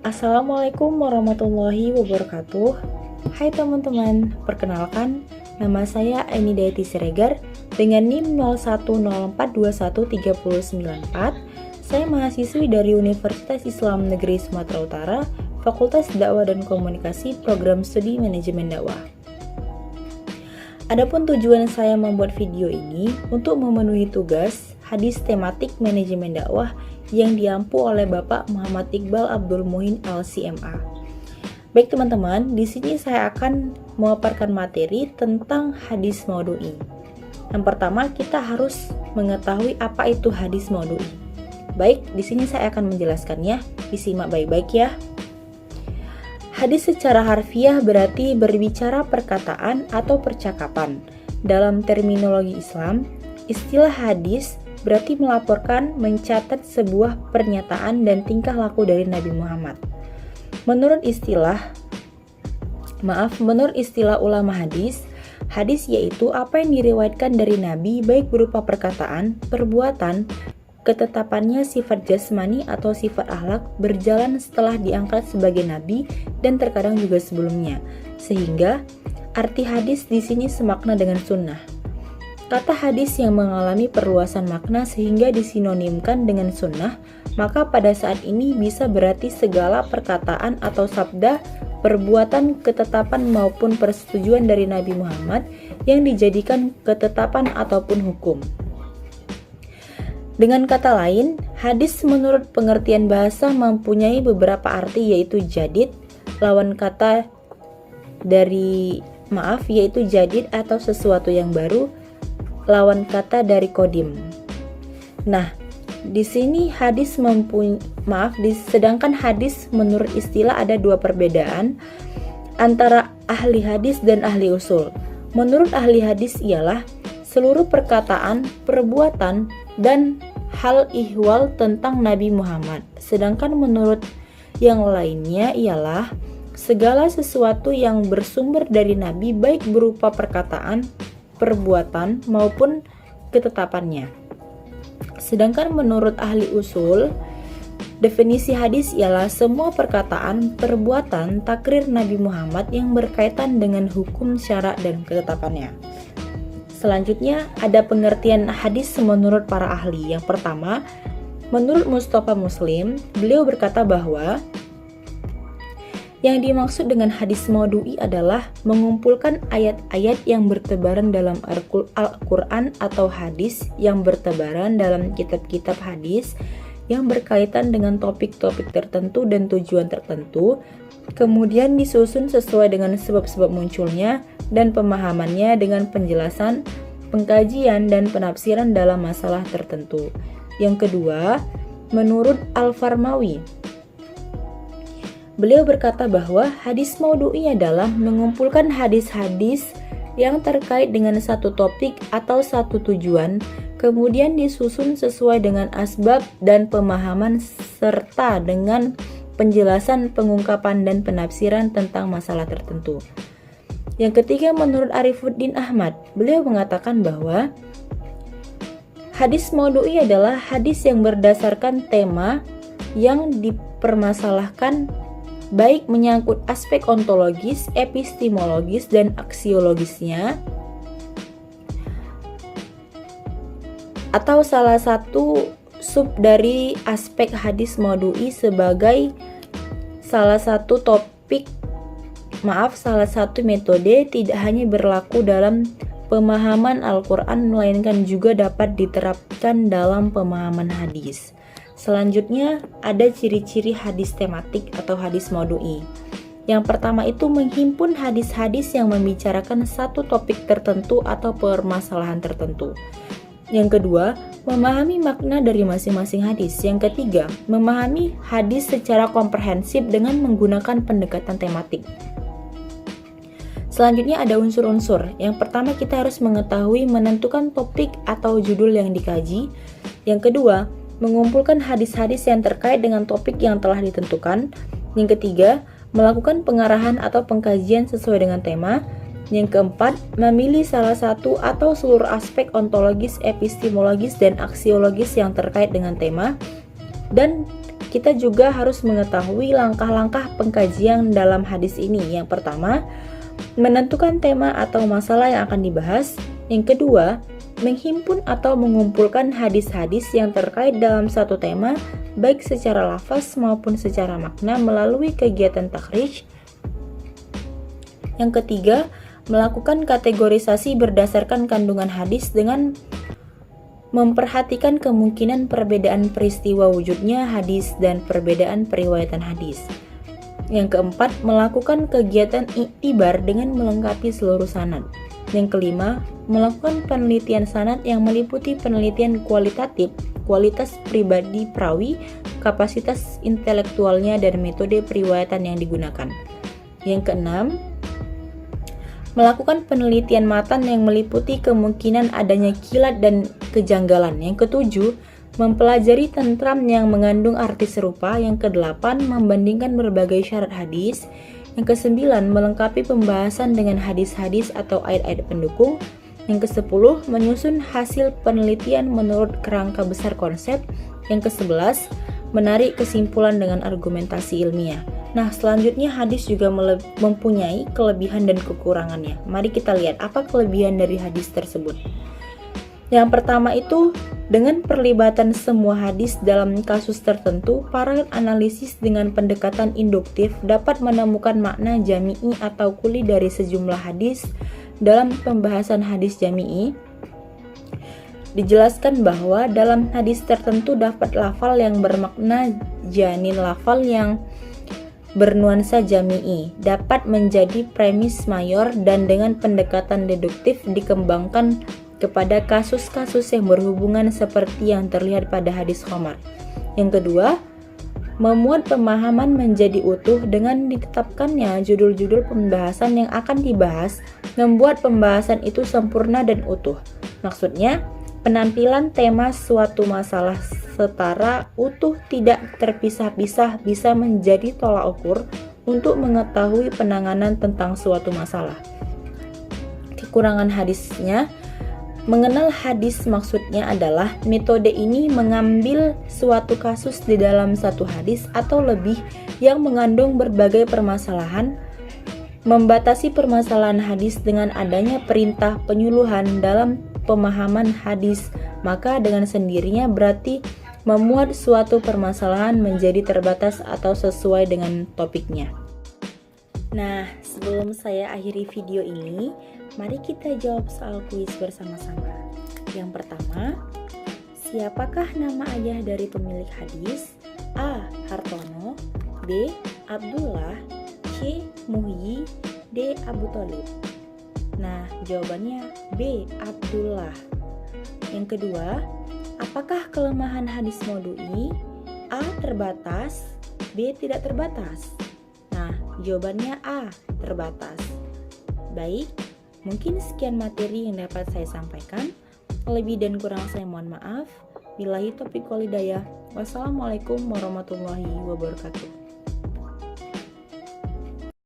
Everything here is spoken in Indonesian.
Assalamualaikum warahmatullahi wabarakatuh. Hai teman-teman, perkenalkan nama saya Aini Dayati Siregar dengan NIM 0104213094. Saya mahasiswi dari Universitas Islam Negeri Sumatera Utara, Fakultas Dakwah dan Komunikasi, Program Studi Manajemen Dakwah. Adapun tujuan saya membuat video ini untuk memenuhi tugas hadis tematik manajemen dakwah yang diampu oleh Bapak Muhammad Iqbal Abdul Muhin LCMA. Baik teman-teman, di sini saya akan memaparkan materi tentang hadis maudhu'i. Yang pertama, kita harus mengetahui apa itu hadis maudhu'i. Baik, di sini saya akan menjelaskannya. Disimak baik-baik ya. Hadis secara harfiah berarti berbicara perkataan atau percakapan. Dalam terminologi Islam, istilah hadis berarti melaporkan, mencatat sebuah pernyataan dan tingkah laku dari Nabi Muhammad. Menurut istilah ulama hadis yaitu apa yang diriwayatkan dari Nabi baik berupa perkataan, perbuatan, ketetapannya sifat jasmani atau sifat akhlak berjalan setelah diangkat sebagai nabi dan terkadang juga sebelumnya. Sehingga arti hadis di sini semakna dengan sunnah. Kata hadis yang mengalami perluasan makna sehingga disinonimkan dengan sunnah, maka pada saat ini bisa berarti segala perkataan atau sabda, perbuatan, ketetapan maupun persetujuan dari Nabi Muhammad yang dijadikan ketetapan ataupun hukum. Dengan kata lain, hadis menurut pengertian bahasa mempunyai beberapa arti yaitu jadid, lawan kata yaitu jadid atau sesuatu yang baru, lawan kata dari kodim. Nah, di sini sedangkan hadis menurut istilah ada dua perbedaan antara ahli hadis dan ahli usul. Menurut ahli hadis ialah seluruh perkataan, perbuatan, dan hal ihwal tentang Nabi Muhammad. Sedangkan menurut yang lainnya ialah segala sesuatu yang bersumber dari Nabi baik berupa perkataan, perbuatan, maupun ketetapannya. Sedangkan menurut ahli usul, definisi hadis ialah semua perkataan, perbuatan, takrir Nabi Muhammad yang berkaitan dengan hukum, syarak, dan ketetapannya. Selanjutnya, ada pengertian hadis menurut para ahli. Yang pertama, menurut Mustafa Muslim, beliau berkata bahwa yang dimaksud dengan hadis maudhu'i adalah mengumpulkan ayat-ayat yang bertebaran dalam Al-Quran atau hadis yang bertebaran dalam kitab-kitab hadis yang berkaitan dengan topik-topik tertentu dan tujuan tertentu, kemudian disusun sesuai dengan sebab-sebab munculnya dan pemahamannya dengan penjelasan, pengkajian, dan penafsiran dalam masalah tertentu. Yang kedua, menurut Al-Farmawi, beliau berkata bahwa hadis maudhu'i adalah mengumpulkan hadis-hadis yang terkait dengan satu topik atau satu tujuan, kemudian disusun sesuai dengan asbab dan pemahaman serta dengan penjelasan, pengungkapan, dan penafsiran tentang masalah tertentu. Yang ketiga, menurut Arifuddin Ahmad, beliau mengatakan bahwa hadis maudhu'i adalah hadis yang berdasarkan tema yang dipermasalahkan baik menyangkut aspek ontologis, epistemologis, dan aksiologisnya, atau salah satu sub dari aspek hadis maudhu'i sebagai salah satu metode tidak hanya berlaku dalam pemahaman Al-Quran melainkan juga dapat diterapkan dalam pemahaman hadis. Selanjutnya ada ciri-ciri hadis tematik atau hadis maudhu'i. Yang pertama itu menghimpun hadis-hadis yang membicarakan satu topik tertentu atau permasalahan tertentu. Yang kedua, memahami makna dari masing-masing hadis. Yang ketiga, memahami hadis secara komprehensif dengan menggunakan pendekatan tematik. Selanjutnya ada unsur-unsur. Yang pertama, kita harus mengetahui menentukan topik atau judul yang dikaji. Yang kedua, mengumpulkan hadis-hadis yang terkait dengan topik yang telah ditentukan. Yang ketiga, melakukan pengarahan atau pengkajian sesuai dengan tema. Yang keempat, memilih salah satu atau seluruh aspek ontologis, epistemologis, dan aksiologis yang terkait dengan tema. Dan kita juga harus mengetahui langkah-langkah pengkajian dalam hadis ini. Yang pertama, menentukan tema atau masalah yang akan dibahas. Yang kedua, menghimpun atau mengumpulkan hadis-hadis yang terkait dalam satu tema, baik secara lafaz maupun secara makna melalui kegiatan takhrij. Yang ketiga, melakukan kategorisasi berdasarkan kandungan hadis dengan memperhatikan kemungkinan perbedaan peristiwa wujudnya hadis dan perbedaan periwayatan hadis. Yang keempat, melakukan kegiatan iktibar dengan melengkapi seluruh sanad. Yang kelima, melakukan penelitian sanad yang meliputi penelitian kualitatif, kualitas pribadi perawi, kapasitas intelektualnya, dan metode periwayatan yang digunakan. Yang keenam, melakukan penelitian matan yang meliputi kemungkinan adanya kilat dan kejanggalan. Yang ketujuh, mempelajari tentram yang mengandung arti serupa. Yang kedelapan, membandingkan berbagai syarat hadis. Yang kesembilan, melengkapi pembahasan dengan hadis-hadis atau ayat-ayat pendukung. Yang kesepuluh, menyusun hasil penelitian menurut kerangka besar konsep. Yang kesebelas, menarik kesimpulan dengan argumentasi ilmiah. Nah, selanjutnya hadis juga mempunyai kelebihan dan kekurangannya. Mari kita lihat apa kelebihan dari hadis tersebut. Yang pertama itu, dengan perlibatan semua hadis dalam kasus tertentu, para analisis dengan pendekatan induktif dapat menemukan makna jami'i atau kuli dari sejumlah hadis. Dalam pembahasan hadis jami'i, dijelaskan bahwa dalam hadis tertentu dapat lafal yang bermakna janin, lafal yang bernuansa jami'i dapat menjadi premis mayor, dan dengan pendekatan deduktif dikembangkan kepada kasus-kasus yang berhubungan seperti yang terlihat pada hadis Khamar. Yang kedua, memuat pemahaman menjadi utuh dengan ditetapkannya judul-judul pembahasan yang akan dibahas, membuat pembahasan itu sempurna dan utuh. Maksudnya, penampilan tema suatu masalah setara utuh, tidak terpisah-pisah, bisa menjadi tolak ukur untuk mengetahui penanganan tentang suatu masalah. Kekurangan hadisnya, mengenal hadis maksudnya adalah metode ini mengambil suatu kasus di dalam satu hadis atau lebih yang mengandung berbagai permasalahan, membatasi permasalahan hadis dengan adanya perintah penyuluhan dalam pemahaman hadis, maka dengan sendirinya berarti memuat suatu permasalahan menjadi terbatas atau sesuai dengan topiknya. Nah, sebelum saya akhiri video ini, mari kita jawab soal kuis bersama-sama. Yang pertama, siapakah nama ayah dari pemilik hadis? A. Hartono, B. Abdullah, C. Muhyi, D. Abu Thalib. Nah, jawabannya B. Abdullah. Yang kedua, apakah kelemahan hadis maudu'i? A. Terbatas, B. Tidak terbatas. Nah, jawabannya A. Terbatas. Baik, mungkin sekian materi yang dapat saya sampaikan. Lebih dan kurang saya mohon maaf. Billahi taufiq wal hidayah. Wassalamualaikum warahmatullahi wabarakatuh.